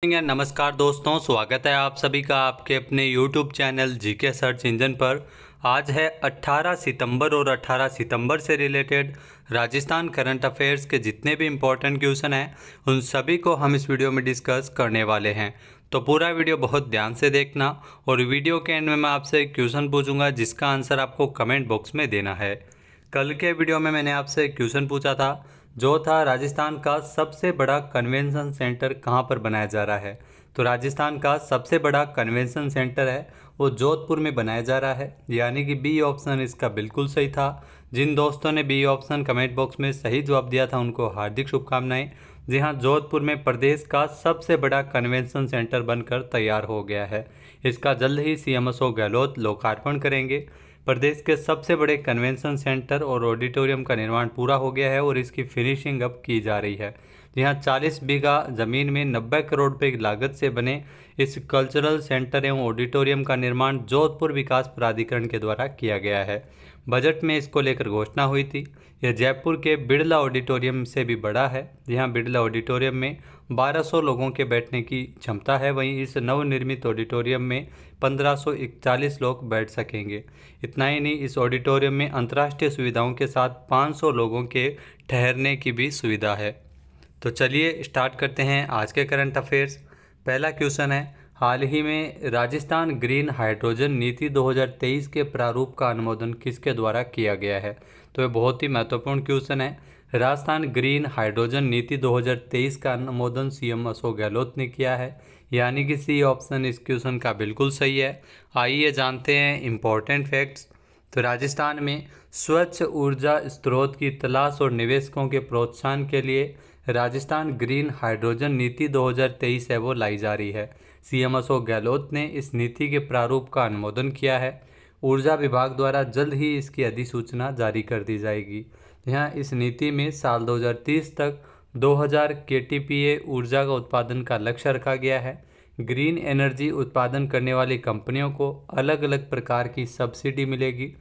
नमस्कार दोस्तों, स्वागत है आप सभी का आपके अपने YouTube channel GK search engine पर। आज है 18 सितंबर और 18 सितंबर से रिलेटेड राजस्थान करंट अफेयर्स के जितने भी इम्पोर्टेंट क्वेश्चन हैं उन सभी को हम इस वीडियो में डिस्कस करने वाले हैं। तो पूरा वीडियो बहुत ध्यान से देखना और वीडियो के एंड में मैं आपसे एक क्वेश्चन पूछूंगा जिसका आंसर आपको कमेंट बॉक्स में देना है। कल के वीडियो में मैंने आपसे एक क्वेश्चन पूछा था जो था राजस्थान का सबसे बड़ा कन्वेंशन सेंटर कहाँ पर बनाया जा रहा है। तो राजस्थान का सबसे बड़ा कन्वेंशन सेंटर है वो जोधपुर में बनाया जा रहा है, यानी कि बी ऑप्शन इसका बिल्कुल सही था। जिन दोस्तों ने बी ऑप्शन कमेंट बॉक्स में सही जवाब दिया था उनको हार्दिक शुभकामनाएं। जी हाँ, जोधपुर में प्रदेश का सबसे बड़ा कन्वेंशन सेंटर बनकर तैयार हो गया है। इसका जल्द ही सीएम अशोक गहलोत लोकार्पण करेंगे। प्रदेश के सबसे बड़े कन्वेंशन सेंटर और ऑडिटोरियम का निर्माण पूरा हो गया है और इसकी फिनिशिंग अब की जा रही है। यहाँ 40 बीघा ज़मीन में 90 करोड़ रुपए की लागत से बने इस कल्चरल सेंटर एवं ऑडिटोरियम का निर्माण जोधपुर विकास प्राधिकरण के द्वारा किया गया है। बजट में इसको लेकर घोषणा हुई थी। यह जयपुर के बिड़ला ऑडिटोरियम से भी बड़ा है। यहाँ बिड़ला ऑडिटोरियम में 1200 लोगों के बैठने की क्षमता है, वहीं इस नवनिर्मित ऑडिटोरियम में 1541 लोग बैठ सकेंगे। इतना ही नहीं, इस ऑडिटोरियम में अंतर्राष्ट्रीय सुविधाओं के साथ 500 लोगों के ठहरने की भी सुविधा है। तो चलिए स्टार्ट करते हैं आज के करंट अफेयर्स। पहला क्वेश्चन है, हाल ही में राजस्थान ग्रीन हाइड्रोजन नीति 2023 के प्रारूप का अनुमोदन किसके द्वारा किया गया है। तो ये बहुत ही महत्वपूर्ण क्वेश्चन है। राजस्थान ग्रीन हाइड्रोजन नीति 2023 का अनुमोदन सीएम अशोक गहलोत ने किया है, यानी कि सी ऑप्शन इस क्वेश्चन का बिल्कुल सही है। आइए जानते हैं इम्पोर्टेंट फैक्ट्स। तो राजस्थान में स्वच्छ ऊर्जा स्रोत की तलाश और निवेशकों के प्रोत्साहन के लिए राजस्थान ग्रीन हाइड्रोजन नीति 2023 है वो लाई जा रही है। सीएम अशोक गहलोत ने इस नीति के प्रारूप का अनुमोदन किया है। ऊर्जा विभाग द्वारा जल्द ही इसकी अधिसूचना जारी कर दी जाएगी। यहाँ इस नीति में साल 2030 तक 2000 केटीपीए ऊर्जा का उत्पादन का लक्ष्य रखा गया है। ग्रीन एनर्जी उत्पादन करने वाली कंपनियों को अलग अलग प्रकार की सब्सिडी मिलेगी।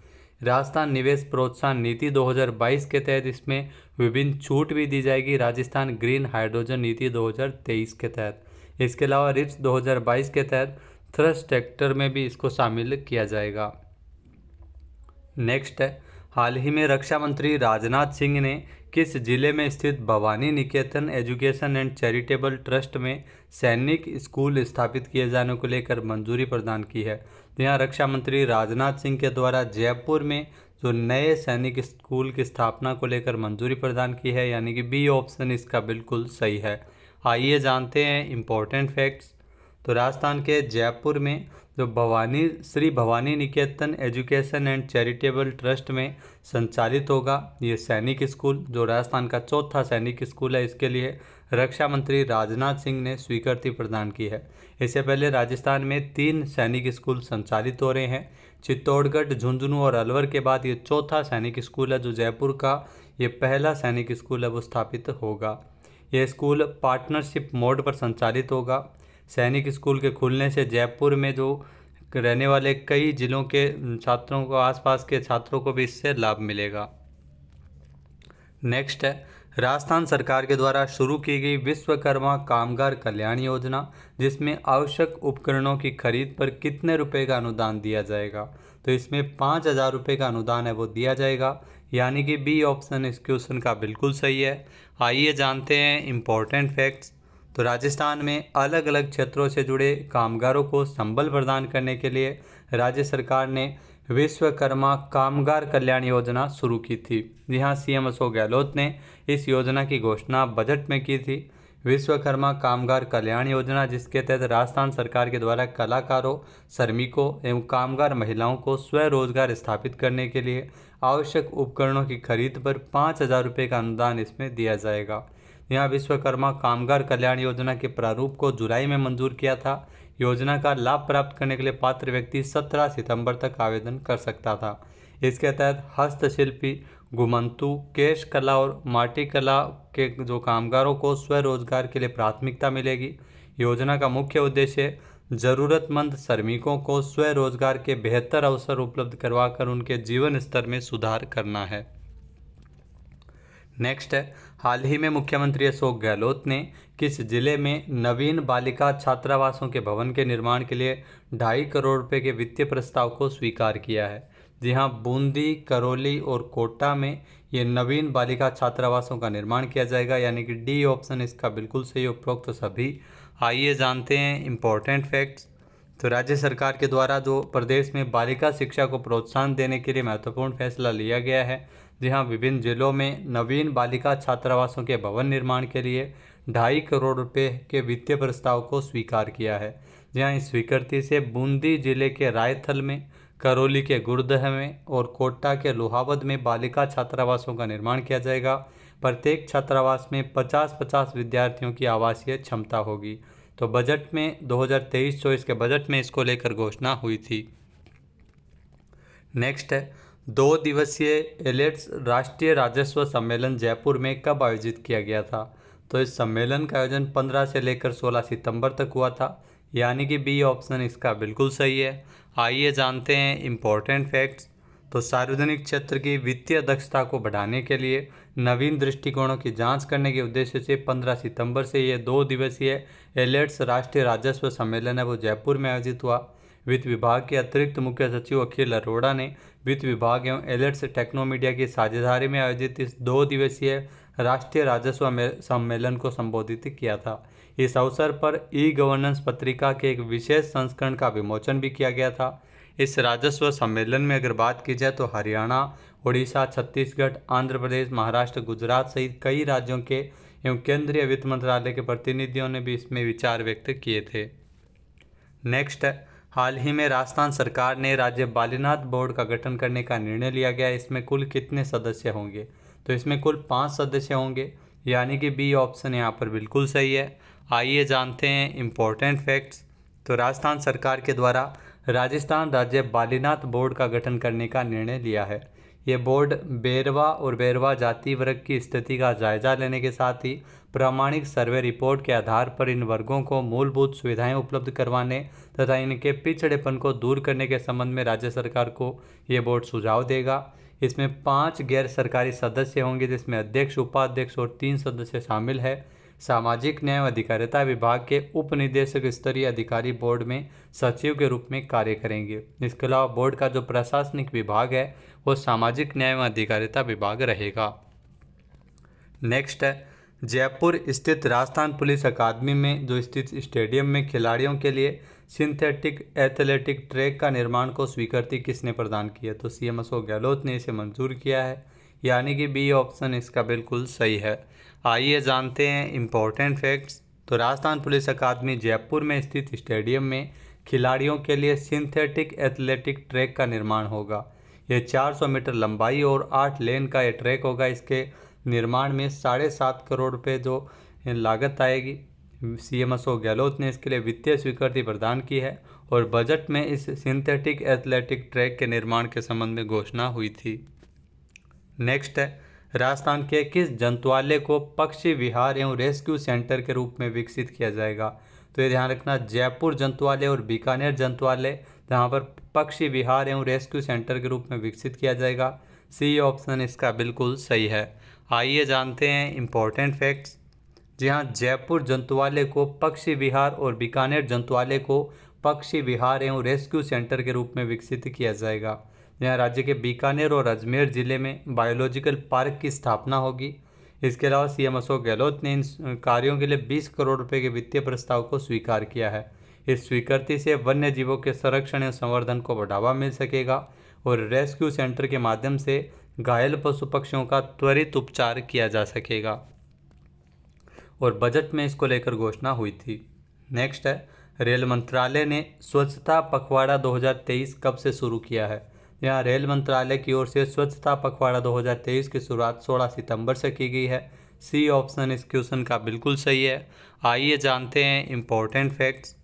राजस्थान निवेश प्रोत्साहन नीति 2022 के तहत इसमें विभिन्न छूट भी दी जाएगी राजस्थान ग्रीन हाइड्रोजन नीति 2023 के तहत। इसके अलावा रिप्स 2022 के तहत थ्रस्ट सेक्टर में भी इसको शामिल किया जाएगा। नेक्स्ट है, हाल ही में रक्षा मंत्री राजनाथ सिंह ने किस जिले में स्थित भवानी निकेतन एजुकेशन एंड चैरिटेबल ट्रस्ट में सैनिक स्कूल स्थापित किए जाने को लेकर मंजूरी प्रदान की है। तो यहाँ रक्षा मंत्री राजनाथ सिंह के द्वारा जयपुर में जो नए सैनिक स्कूल की स्थापना को लेकर मंजूरी प्रदान की है, यानी कि बी ऑप्शन इसका बिल्कुल सही है। आइए जानते हैं इम्पोर्टेंट फैक्ट्स। तो राजस्थान के जयपुर में जो श्री भवानी निकेतन एजुकेशन एंड चैरिटेबल ट्रस्ट में संचालित होगा ये सैनिक स्कूल, जो राजस्थान का चौथा सैनिक स्कूल है, इसके लिए रक्षा मंत्री राजनाथ सिंह ने स्वीकृति प्रदान की है। इससे पहले राजस्थान में 3 सैनिक स्कूल संचालित हो रहे हैं। चित्तौड़गढ़, झुंझुनू और अलवर के बाद ये चौथा सैनिक स्कूल है। जो जयपुर का ये पहला सैनिक स्कूल है वो स्थापित होगा। यह स्कूल पार्टनरशिप मोड पर संचालित होगा। सैनिक स्कूल के खुलने से जयपुर में जो रहने वाले कई जिलों के छात्रों को, आसपास के छात्रों को भी इससे लाभ मिलेगा। नेक्स्ट है, राजस्थान सरकार के द्वारा शुरू की गई विश्वकर्मा कामगार कल्याण योजना, जिसमें आवश्यक उपकरणों की खरीद पर कितने रुपए का अनुदान दिया जाएगा। तो इसमें 5000 रुपये का अनुदान है वो दिया जाएगा, यानी कि बी ऑप्शन इस क्वेश्चन का बिल्कुल सही है। आइए जानते हैं इम्पोर्टेंट फैक्ट्स। तो राजस्थान में अलग अलग क्षेत्रों से जुड़े कामगारों को संबल प्रदान करने के लिए राज्य सरकार ने विश्वकर्मा कामगार कल्याण योजना शुरू की थी। यहाँ सीएम अशोक गहलोत ने इस योजना की घोषणा बजट में की थी। विश्वकर्मा कामगार कल्याण योजना, जिसके तहत राजस्थान सरकार के द्वारा कलाकारों, श्रमिकों एवं कामगार महिलाओं को स्वरोजगार स्थापित करने के लिए आवश्यक उपकरणों की खरीद पर 5000 रुपये का अनुदान इसमें दिया जाएगा। यहाँ विश्वकर्मा कामगार कल्याण योजना के प्रारूप को जुलाई में मंजूर किया था। योजना का लाभ प्राप्त करने के लिए पात्र व्यक्ति 17 सितंबर तक आवेदन कर सकता था। इसके तहत हस्तशिल्पी, घुमंतू, केश कला और माटी कला के जो कामगारों को स्वरोजगार के लिए प्राथमिकता मिलेगी। योजना का मुख्य उद्देश्य ज़रूरतमंद श्रमिकों को स्वरोजगार के बेहतर अवसर उपलब्ध करवाकर उनके जीवन स्तर में सुधार करना है। नेक्स्ट है, हाल ही में मुख्यमंत्री अशोक गहलोत ने किस जिले में नवीन बालिका छात्रावासों के भवन के निर्माण के लिए 2.5 करोड़ रुपए के वित्तीय प्रस्ताव को स्वीकार किया है। जी हाँ, बूंदी, करौली और कोटा में ये नवीन बालिका छात्रावासों का निर्माण किया जाएगा, यानी कि डी ऑप्शन इसका बिल्कुल सही, उपरोक्त सभी। आइए जानते हैं इम्पोर्टेंट फैक्ट्स। तो राज्य सरकार के द्वारा जो प्रदेश में बालिका शिक्षा को प्रोत्साहन देने के लिए महत्वपूर्ण फैसला लिया गया है। जी हाँ, विभिन्न जिलों में नवीन बालिका छात्रावासों के भवन निर्माण के लिए 2.5 करोड़ रुपए के वित्तीय प्रस्ताव को स्वीकार किया है। जी हाँ, इस स्वीकृति से बूंदी जिले के रायथल में, करौली के गुरदह में और कोटा के लोहावद में बालिका छात्रावासों का निर्माण किया जाएगा। प्रत्येक छात्रावास में 50-50 विद्यार्थियों की आवासीय क्षमता होगी। तो बजट में 2023-24 के बजट में इसको लेकर घोषणा हुई थी। नेक्स्ट है, 2 दिवसीय एलेट्स राष्ट्रीय राजस्व सम्मेलन जयपुर में कब आयोजित किया गया था? तो इस सम्मेलन का आयोजन 15 से लेकर 16 सितंबर तक हुआ था, यानी कि बी ऑप्शन इसका बिल्कुल सही है। आइए जानते हैं इम्पोर्टेंट फैक्ट्स। तो सार्वजनिक क्षेत्र की वित्तीय दक्षता को बढ़ाने के लिए नवीन दृष्टिकोणों की जांच करने के उद्देश्य से 15 सितंबर से ये 2 दिवसीय एलेट्स राष्ट्रीय राजस्व सम्मेलन है वो जयपुर में आयोजित हुआ। वित्त विभाग के अतिरिक्त मुख्य सचिव अखिल अरोड़ा ने वित्त विभाग एवं एलेट्स टेक्नोमीडिया की साझेदारी में आयोजित इस 2 दिवसीय राष्ट्रीय राजस्व सम्मेलन को संबोधित किया था। इस अवसर पर ई गवर्नेंस पत्रिका के एक विशेष संस्करण का विमोचन भी किया गया था। इस राजस्व सम्मेलन में अगर बात की जाए तो हरियाणा, उड़ीसा, छत्तीसगढ़, आंध्र प्रदेश, महाराष्ट्र, गुजरात सहित कई राज्यों के एवं केंद्रीय वित्त मंत्रालय के प्रतिनिधियों ने भी इसमें विचार व्यक्त किए थे। नेक्स्ट है, हाल ही में राजस्थान सरकार ने राज्य बालिनाथ बोर्ड का गठन करने का निर्णय लिया गया। इसमें कुल कितने सदस्य होंगे? तो इसमें कुल 5 सदस्य होंगे, यानी कि बी ऑप्शन यहाँ पर बिल्कुल सही है। आइए जानते हैं इम्पोर्टेंट फैक्ट्स। तो राजस्थान सरकार के द्वारा राजस्थान राज्य बालिनाथ बोर्ड का गठन करने का निर्णय लिया है। ये बोर्ड बेरवा और बेरवा जाति वर्ग की स्थिति का जायजा लेने के साथ ही प्रामाणिक सर्वे रिपोर्ट के आधार पर इन वर्गों को मूलभूत सुविधाएं उपलब्ध करवाने तथा इनके पिछड़ेपन को दूर करने के संबंध में राज्य सरकार को ये बोर्ड सुझाव देगा। इसमें 5 गैर सरकारी सदस्य होंगे, जिसमें अध्यक्ष, उपाध्यक्ष और 3 सदस्य शामिल है। सामाजिक न्याय एवं अधिकारिता विभाग के उप निदेशक स्तरीय अधिकारी बोर्ड में सचिव के रूप में कार्य करेंगे। इसके अलावा बोर्ड का जो प्रशासनिक विभाग है वो सामाजिक न्याय एवं अधिकारिता विभाग रहेगा। नेक्स्ट है, जयपुर स्थित राजस्थान पुलिस अकादमी में जो स्थित स्टेडियम में खिलाड़ियों के लिए सिंथेटिक एथलेटिक ट्रैक का निर्माण को स्वीकृति किसने प्रदान की है? तो सीएम अशोक गहलोत ने इसे मंजूर किया है, यानी कि बी ऑप्शन इसका बिल्कुल सही है। आइए जानते हैं इम्पोर्टेंट फैक्ट्स। तो राजस्थान पुलिस अकादमी जयपुर में स्थित स्टेडियम में खिलाड़ियों के लिए सिंथेटिक एथलेटिक ट्रैक का निर्माण होगा। ये 400 मीटर लंबाई और 8 लेन का ये ट्रैक होगा। इसके निर्माण में 7.5 करोड़ रुपये जो लागत आएगी। सीएम अशोक गहलोत ने इसके लिए वित्तीय स्वीकृति प्रदान की है और बजट में इस सिंथेटिक एथलेटिक ट्रैक के निर्माण के संबंध में घोषणा हुई थी। नेक्स्ट है, राजस्थान के किस जंतुआलय को पक्षी विहार एवं रेस्क्यू सेंटर के रूप में विकसित किया जाएगा? तो ये ध्यान रखना, जयपुर जंतुआलय और बीकानेर जंतुआलय जहाँ पर पक्षी विहार एवं रेस्क्यू सेंटर के रूप में विकसित किया जाएगा। सी ऑप्शन इसका बिल्कुल सही है। आइए जानते हैं इम्पोर्टेंट फैक्ट्स। जी हाँ, जयपुर जंतुआलय को पक्षी विहार और बीकानेर जंतुआलय को पक्षी विहार एवं रेस्क्यू सेंटर के रूप में विकसित किया जाएगा। यहाँ राज्य के बीकानेर और अजमेर जिले में बायोलॉजिकल पार्क की स्थापना होगी। इसके अलावा सीएम अशोक गहलोत ने इन कार्यों के लिए 20 करोड़ रुपए के वित्तीय प्रस्ताव को स्वीकार किया है। इस स्वीकृति से वन्य जीवों के संरक्षण एवं संवर्धन को बढ़ावा मिल सकेगा और रेस्क्यू सेंटर के माध्यम से घायल पशु पक्षियों का त्वरित उपचार किया जा सकेगा और बजट में इसको लेकर घोषणा हुई थी। नेक्स्ट है, रेल मंत्रालय ने स्वच्छता पखवाड़ा 2023 कब से शुरू किया है? यहाँ रेल मंत्रालय की ओर से स्वच्छता पखवाड़ा 2023 की शुरुआत 16 सितंबर से की गई है। सी ऑप्शन इस क्वेश्चन का बिल्कुल सही है। आइए जानते हैं इम्पोर्टेंट फैक्ट्स।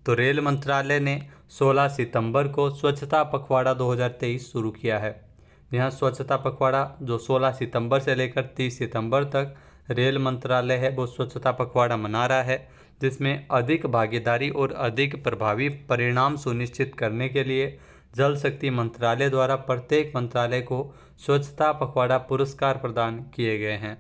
तो रेल मंत्रालय ने 16 सितंबर को स्वच्छता पखवाड़ा 2023 शुरू किया है। यहाँ स्वच्छता पखवाड़ा जो 16 सितंबर से लेकर 30 सितंबर तक रेल मंत्रालय है वो स्वच्छता पखवाड़ा मना रहा है, जिसमें अधिक भागीदारी और अधिक प्रभावी परिणाम सुनिश्चित करने के लिए जल शक्ति मंत्रालय द्वारा प्रत्येक मंत्रालय को स्वच्छता पखवाड़ा पुरस्कार प्रदान किए गए हैं।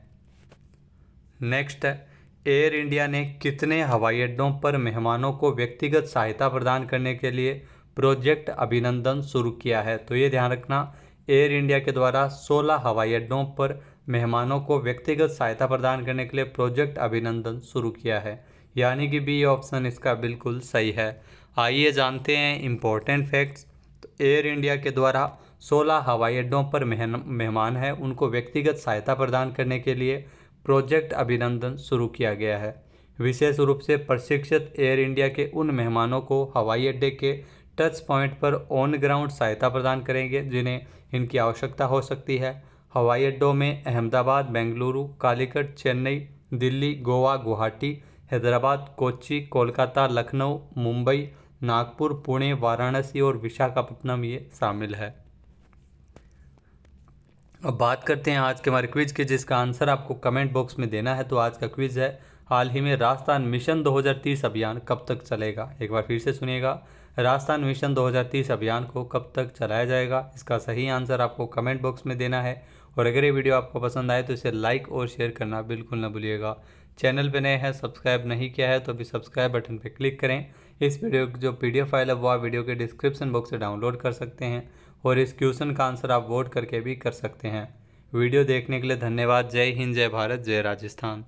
नेक्स्ट है, एयर इंडिया ने कितने हवाई अड्डों पर मेहमानों को व्यक्तिगत सहायता प्रदान करने के लिए प्रोजेक्ट अभिनंदन शुरू किया है? तो ये ध्यान रखना, एयर इंडिया के द्वारा 16 हवाई अड्डों पर मेहमानों को व्यक्तिगत सहायता प्रदान करने के लिए प्रोजेक्ट अभिनंदन शुरू किया है, यानी कि बी ऑप्शन इसका बिल्कुल सही है। आइए जानते हैं इम्पोर्टेंट फैक्ट्स। तो एयर इंडिया के द्वारा 16 हवाई अड्डों पर मेहमान हैं उनको व्यक्तिगत सहायता प्रदान करने के लिए प्रोजेक्ट अभिनंदन शुरू किया गया है। विशेष रूप से प्रशिक्षित एयर इंडिया के उन मेहमानों को हवाई अड्डे के टच पॉइंट पर ऑन ग्राउंड सहायता प्रदान करेंगे जिन्हें इनकी आवश्यकता हो सकती है। हवाई अड्डों में अहमदाबाद, बेंगलुरु, कालीकट, चेन्नई, दिल्ली, गोवा, गुवाहाटी, हैदराबाद, कोच्चि, कोलकाता, लखनऊ, मुंबई, नागपुर, पुणे, वाराणसी और विशाखापट्टनम ये शामिल है। अब बात करते हैं आज के हमारे क्विज की, जिसका आंसर आपको कमेंट बॉक्स में देना है। तो आज का क्विज है, हाल ही में राजस्थान मिशन 2030 अभियान कब तक चलेगा? एक बार फिर से सुनिएगा, राजस्थान मिशन 2030 अभियान को कब तक चलाया जाएगा? इसका सही आंसर आपको कमेंट बॉक्स में देना है। और अगर ये वीडियो आपको पसंद आए तो इसे लाइक और शेयर करना बिल्कुल ना भूलिएगा। चैनल पे नए हैं, सब्सक्राइब नहीं किया है तो अभी सब्सक्राइब बटन पर क्लिक करें। इस वीडियो की जो PDF फाइल है वो आप वीडियो के डिस्क्रिप्शन बॉक्स से डाउनलोड कर सकते हैं और इस क्वेश्चन का आंसर आप वोट करके भी कर सकते हैं। वीडियो देखने के लिए धन्यवाद। जय हिंद, जय भारत, जय राजस्थान।